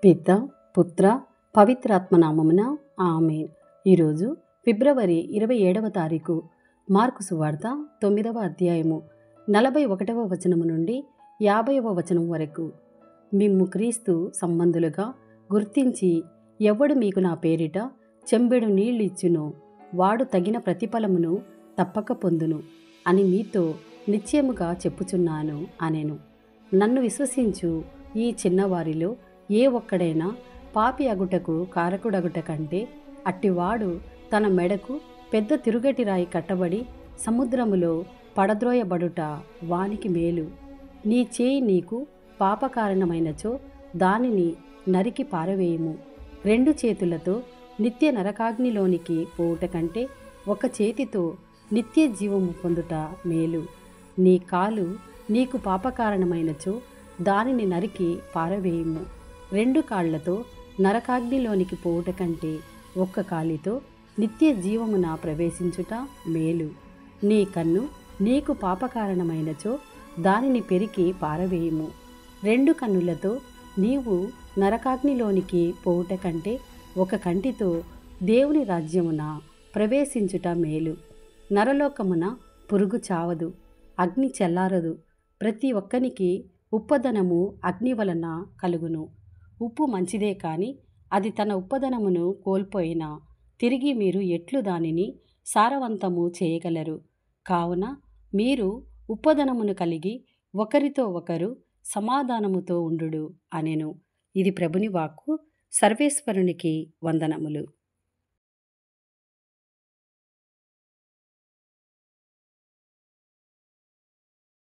పిత పుత్ర పవిత్రాత్మ నామమున ఆమేన్. ఈరోజు ఫిబ్రవరి 27వ తారీఖు. మార్కు సువార్త 9వ అధ్యాయము 41వ వచనము నుండి 50వ వచనం వరకు. మిమ్ము క్రీస్తు సంబంధులుగా గుర్తించి ఎవడు మీకు నా పేరిట చెంబెడు నీళ్ళిచ్చునో వాడు తగిన ప్రతిఫలమును తప్పక పొందును అని మీతో నిశ్చయముగా చెప్పుచున్నాను అనెను. నన్ను విశ్వసించు ఈ చిన్నవారిలో ఏ ఒక్కడైనా పాపి అగుటకు కారకుడగుట కంటే అట్టివాడు తన మెడకు పెద్ద తిరుగటి రాయి కట్టబడి సముద్రములో పడద్రోయబడుట వానికి మేలు. నీ చేయి నీకు పాపకారణమైనచో దానిని నరికి పారవేయుము. 2 చేతులతో నిత్య నరకాగ్నిలోనికి పోవుట కంటే ఒక చేతితో నిత్య జీవము పొందుట మేలు. నీ కాలు నీకు పాపకారణమైనచో దానిని నరికి పారవేయుము. 2 కాళ్లతో నరకాగ్నిలోనికి పోవుట కంటే ఒక్క కాలితో నిత్య జీవమున ప్రవేశించుట మేలు. నీ కన్ను నీకు పాపకారణమైనచో దానిని పెరికి పారవేయుము. 2 కన్నులతో నీవు నరకాగ్నిలోనికి పోవుట కంటే ఒక కంటితో దేవుని రాజ్యమున ప్రవేశించుట మేలు. నరలోకమున పురుగు చావదు, అగ్ని చెల్లారదు. ప్రతి ఒక్కనికి ఉప్పదనము అగ్ని వలన కలుగును. ఉప్పు మంచిదే కాని అది తన ఉప్పదనమును కోల్పోయినా తిరిగి మీరు ఎట్లు దానిని సారవంతము చేయగలరు? కావున మీరు ఉప్పదనమును కలిగి ఒకరితో ఒకరు సమాధానముతో ఉండుడు అనెను. ఇది ప్రభుని వాక్కు. సర్వేశ్వరునికి వందనములు.